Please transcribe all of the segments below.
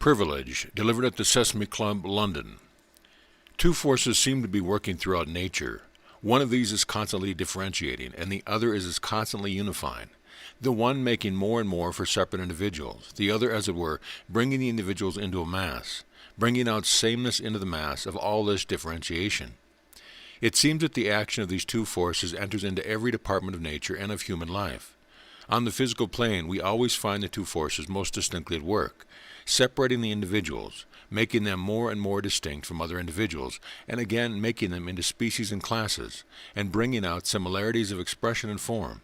Privilege, delivered at the Sesame Club, London. Two forces seem to be working throughout nature. One of these is constantly differentiating, and the other is constantly unifying. The one making more and more for separate individuals, the other, as it were, bringing the individuals into a mass, bringing out sameness into the mass of all this differentiation. It seems that the action of these two forces enters into every department of nature and of human life. On the physical plane, we always find the two forces most distinctly at work, separating the individuals, making them more and more distinct from other individuals, and again making them into species and classes, and bringing out similarities of expression and form.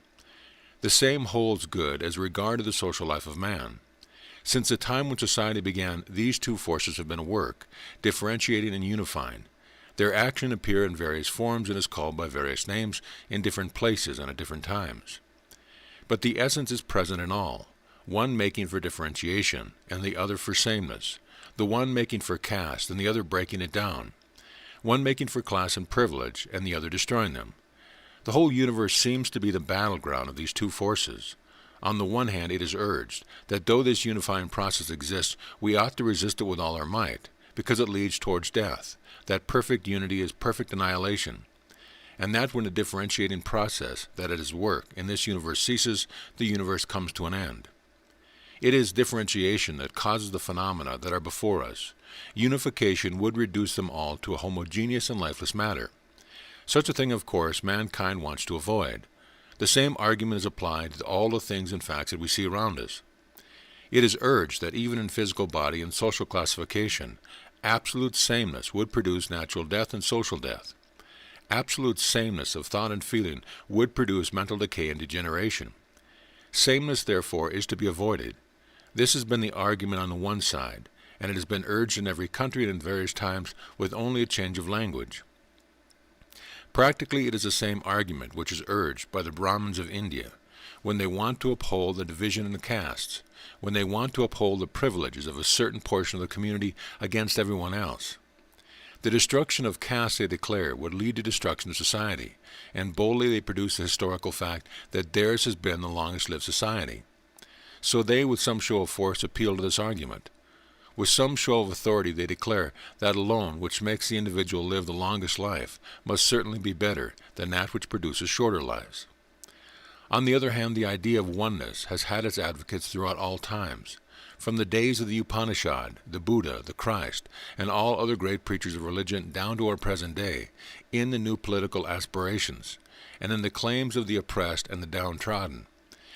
The same holds good as regard to the social life of man. Since the time when society began, these two forces have been at work, differentiating and unifying. Their action appears in various forms and is called by various names in different places and at different times. But the essence is present in all, one making for differentiation and the other for sameness, the one making for caste and the other breaking it down, one making for class and privilege and the other destroying them. The whole universe seems to be the battleground of these two forces. On the one hand, it is urged that though this unifying process exists, we ought to resist it with all our might, because it leads towards death, that perfect unity is perfect annihilation, and that when the differentiating process that it is work in this universe ceases, the universe comes to an end. It is differentiation that causes the phenomena that are before us. Unification would reduce them all to a homogeneous and lifeless matter. Such a thing, of course, mankind wants to avoid. The same argument is applied to all the things and facts that we see around us. It is urged that even in physical body and social classification, absolute sameness would produce natural death and social death. Absolute sameness of thought and feeling would produce mental decay and degeneration. Sameness, therefore, is to be avoided. This has been the argument on the one side, and it has been urged in every country and in various times with only a change of language. Practically, it is the same argument which is urged by the Brahmins of India when they want to uphold the division in the castes, when they want to uphold the privileges of a certain portion of the community against everyone else. The destruction of caste, they declare, would lead to destruction of society, and boldly they produce the historical fact that theirs has been the longest-lived society. So they, with some show of force, appeal to this argument. With some show of authority they declare that alone which makes the individual live the longest life must certainly be better than that which produces shorter lives. On the other hand, the idea of oneness has had its advocates throughout all times. From the days of the Upanishad, the Buddha, the Christ, and all other great preachers of religion down to our present day, in the new political aspirations, and in the claims of the oppressed and the downtrodden,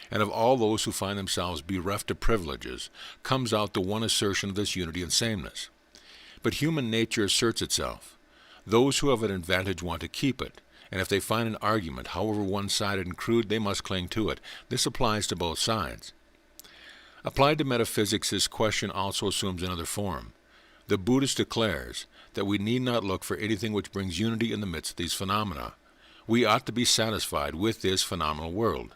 and of all those who find themselves bereft of privileges, comes out the one assertion of this unity and sameness. But human nature asserts itself. Those who have an advantage want to keep it, and if they find an argument, however one-sided and crude, they must cling to it. This applies to both sides. Applied to metaphysics, this question also assumes another form. The Buddhist declares that we need not look for anything which brings unity in the midst of these phenomena. We ought to be satisfied with this phenomenal world.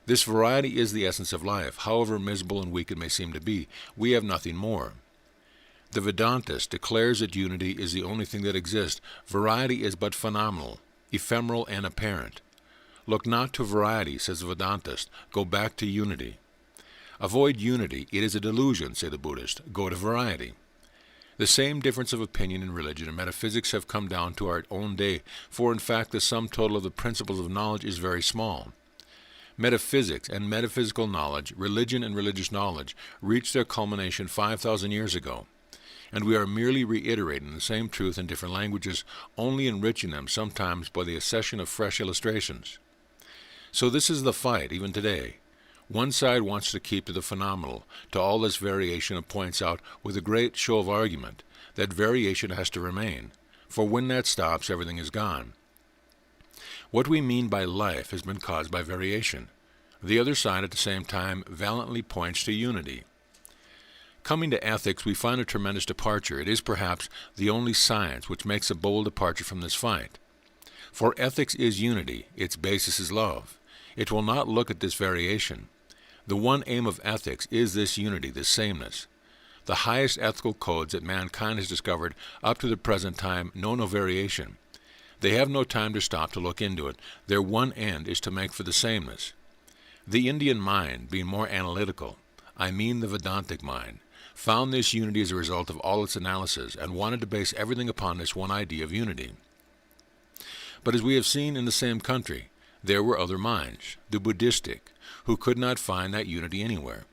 This variety is the essence of life. However miserable and weak it may seem to be, we have nothing more. The Vedantist declares that unity is the only thing that exists. Variety is but phenomenal, ephemeral and apparent. Look not to variety, says the Vedantist. Go back to unity. Avoid unity. It is a delusion, say the Buddhists. Go to variety. The same difference of opinion in religion and metaphysics have come down to our own day, for in fact the sum total of the principles of knowledge is very small. Metaphysics and metaphysical knowledge, religion and religious knowledge, reached their culmination 5,000 years ago, and we are merely reiterating the same truth in different languages, only enriching them sometimes by the accession of fresh illustrations. So this is the fight, even today. One side wants to keep to the phenomenal, to all this variation, and points out, with a great show of argument, that variation has to remain, for when that stops, everything is gone. What we mean by life has been caused by variation. The other side, at the same time, valiantly points to unity. Coming to ethics, we find a tremendous departure. It is perhaps the only science which makes a bold departure from this fight. For ethics is unity, its basis is love. It will not look at this variation. The one aim of ethics is this unity, this sameness. The highest ethical codes that mankind has discovered up to the present time know no variation. They have no time to stop to look into it. Their one end is to make for the sameness. The Indian mind, being more analytical, I mean the Vedantic mind, found this unity as a result of all its analysis, and wanted to base everything upon this one idea of unity. But as we have seen in the same country, there were other minds, the Buddhistic, who could not find that unity anywhere.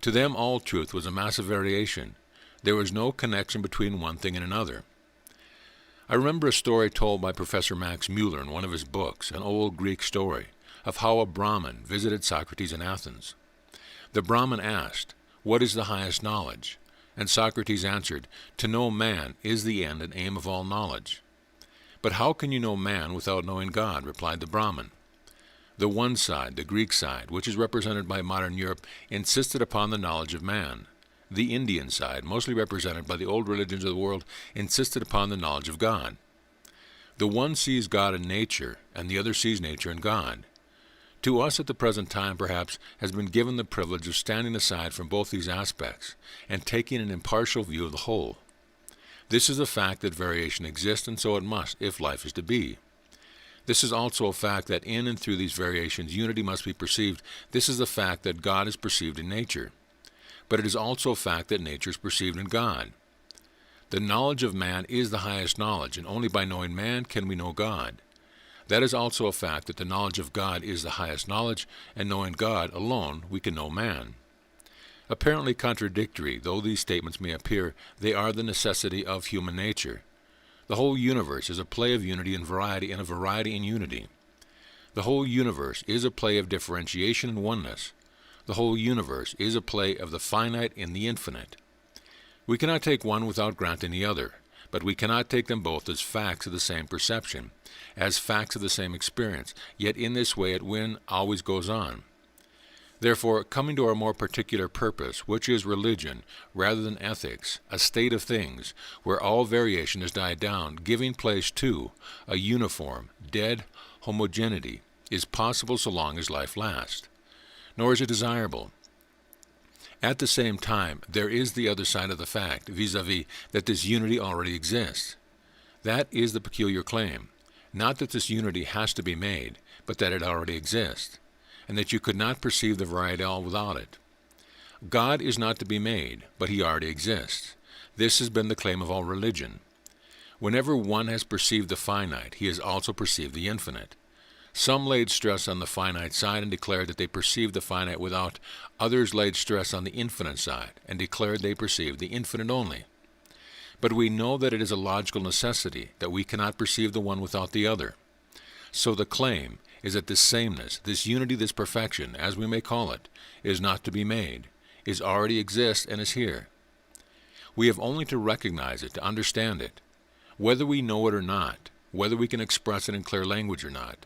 To them all truth was a massive variation. There was no connection between one thing and another. I remember a story told by Professor Max Mueller in one of his books, an old Greek story, of how a Brahmin visited Socrates in Athens. The Brahmin asked, "What is the highest knowledge?" And Socrates answered, "To know man is the end and aim of all knowledge." "But how can you know man without knowing God?" replied the Brahmin. The one side, the Greek side, which is represented by modern Europe, insisted upon the knowledge of man. The Indian side, mostly represented by the old religions of the world, insisted upon the knowledge of God. The one sees God in nature, and the other sees nature in God. To us at the present time, perhaps, has been given the privilege of standing aside from both these aspects, and taking an impartial view of the whole. This is a fact that variation exists, and so it must, if life is to be. This is also a fact that in and through these variations unity must be perceived. This is the fact that God is perceived in nature. But it is also a fact that nature is perceived in God. The knowledge of man is the highest knowledge, and only by knowing man can we know God. That is also a fact that the knowledge of God is the highest knowledge, and knowing God alone we can know man. Apparently contradictory though these statements may appear, they are the necessity of human nature. The whole universe is a play of unity and variety, and a variety in unity. The whole universe is a play of differentiation and oneness. The whole universe is a play of the finite in the infinite. We cannot take one without granting the other, but we cannot take them both as facts of the same perception, as facts of the same experience, yet in this way it always goes on. Therefore, coming to our more particular purpose, which is religion, rather than ethics, a state of things, where all variation has died down, giving place to a uniform, dead homogeneity, is possible so long as life lasts. Nor is it desirable. At the same time, there is the other side of the fact, vis-a-vis, that this unity already exists. That is the peculiar claim, not that this unity has to be made, but that it already exists, and that you could not perceive the variety all without it. God is not to be made, but he already exists. This has been the claim of all religion. Whenever one has perceived the finite, he has also perceived the infinite. Some laid stress on the finite side and declared that they perceived the finite without. Others laid stress on the infinite side and declared they perceived the infinite only. But we know that it is a logical necessity that we cannot perceive the one without the other. So the claim is that this sameness, this unity, this perfection, as we may call it, is not to be made, is already exists and is here. We have only to recognize it, to understand it. Whether we know it or not, whether we can express it in clear language or not,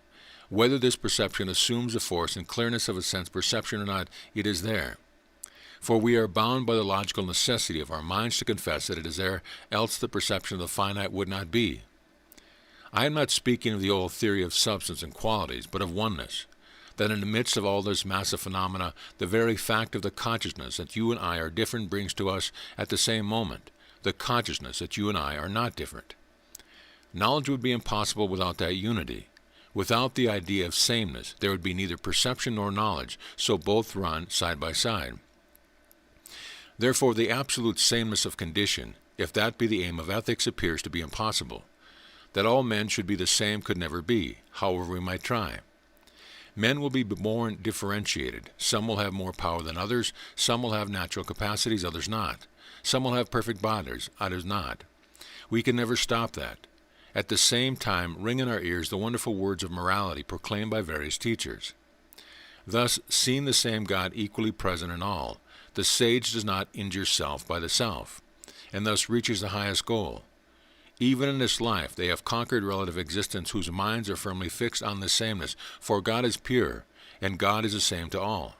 whether this perception assumes the force and clearness of a sense perception or not, it is there. For we are bound by the logical necessity of our minds to confess that it is there, else the perception of the finite would not be. I am not speaking of the old theory of substance and qualities, but of oneness, that in the midst of all this massive phenomena, the very fact of the consciousness that you and I are different brings to us, at the same moment, the consciousness that you and I are not different. Knowledge would be impossible without that unity. Without the idea of sameness, there would be neither perception nor knowledge, so both run side by side. Therefore, the absolute sameness of condition, if that be the aim of ethics, appears to be impossible. That all men should be the same could never be, however we might try. Men will be born differentiated. Some will have more power than others, some will have natural capacities, others not. Some will have perfect bodies, others not. We can never stop that. At the same time, ring in our ears the wonderful words of morality proclaimed by various teachers. Thus, seeing the same God equally present in all, the sage does not injure self by the self, and thus reaches the highest goal. Even in this life, they have conquered relative existence whose minds are firmly fixed on this sameness, for God is pure, and God is the same to all.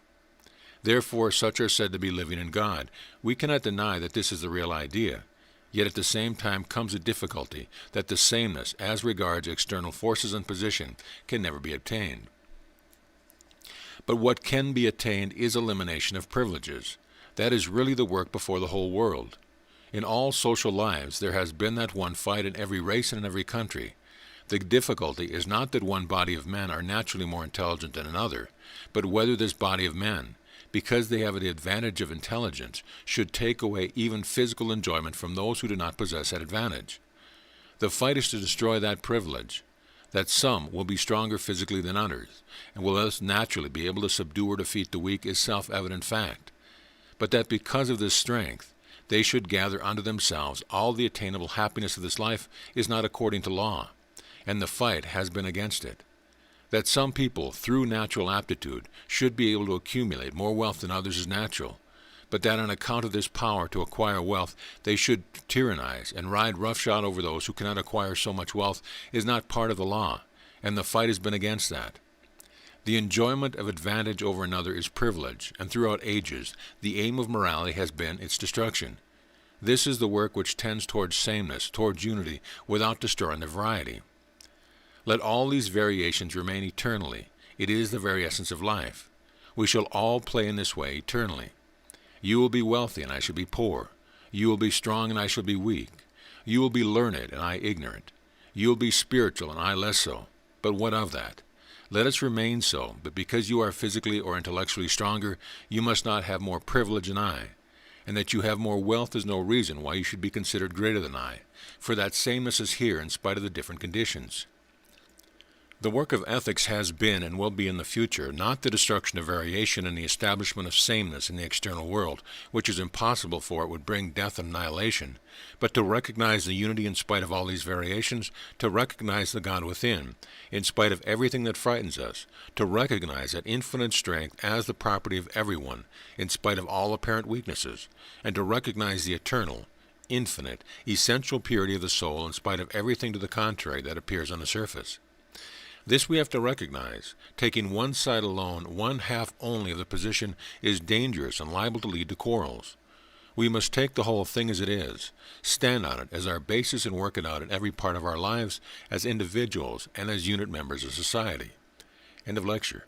Therefore, such are said to be living in God. We cannot deny that this is the real idea. Yet at the same time comes a difficulty that the sameness, as regards external forces and position, can never be obtained. But what can be attained is elimination of privileges. That is really the work before the whole world. In all social lives there has been that one fight in every race and in every country. The difficulty is not that one body of men are naturally more intelligent than another, but whether this body of men, because they have the advantage of intelligence, should take away even physical enjoyment from those who do not possess that advantage. The fight is to destroy that privilege, that some will be stronger physically than others, and will thus naturally be able to subdue or defeat the weak is self-evident fact, but that because of this strength, they should gather unto themselves all the attainable happiness of this life is not according to law, and the fight has been against it. That some people, through natural aptitude, should be able to accumulate more wealth than others is natural, but that on account of this power to acquire wealth, they should tyrannize and ride roughshod over those who cannot acquire so much wealth is not part of the law, and the fight has been against that. The enjoyment of advantage over another is privilege, and throughout ages, the aim of morality has been its destruction. This is the work which tends towards sameness, towards unity, without destroying the variety. Let all these variations remain eternally. It is the very essence of life. We shall all play in this way eternally. You will be wealthy, and I shall be poor. You will be strong, and I shall be weak. You will be learned, and I ignorant. You will be spiritual, and I less so. But what of that? Let us remain so, but because you are physically or intellectually stronger, you must not have more privilege than I. And that you have more wealth is no reason why you should be considered greater than I, for that sameness is here in spite of the different conditions. The work of ethics has been and will be in the future not the destruction of variation and the establishment of sameness in the external world, which is impossible, for it would bring death and annihilation, but to recognize the unity in spite of all these variations, to recognize the God within, in spite of everything that frightens us, to recognize that infinite strength as the property of everyone, in spite of all apparent weaknesses, and to recognize the eternal, infinite, essential purity of the soul in spite of everything to the contrary that appears on the surface. This we have to recognize. Taking one side alone, one half only of the position, is dangerous and liable to lead to quarrels. We must take the whole thing as it is, stand on it as our basis and work it out in every part of our lives as individuals and as unit members of society. End of lecture.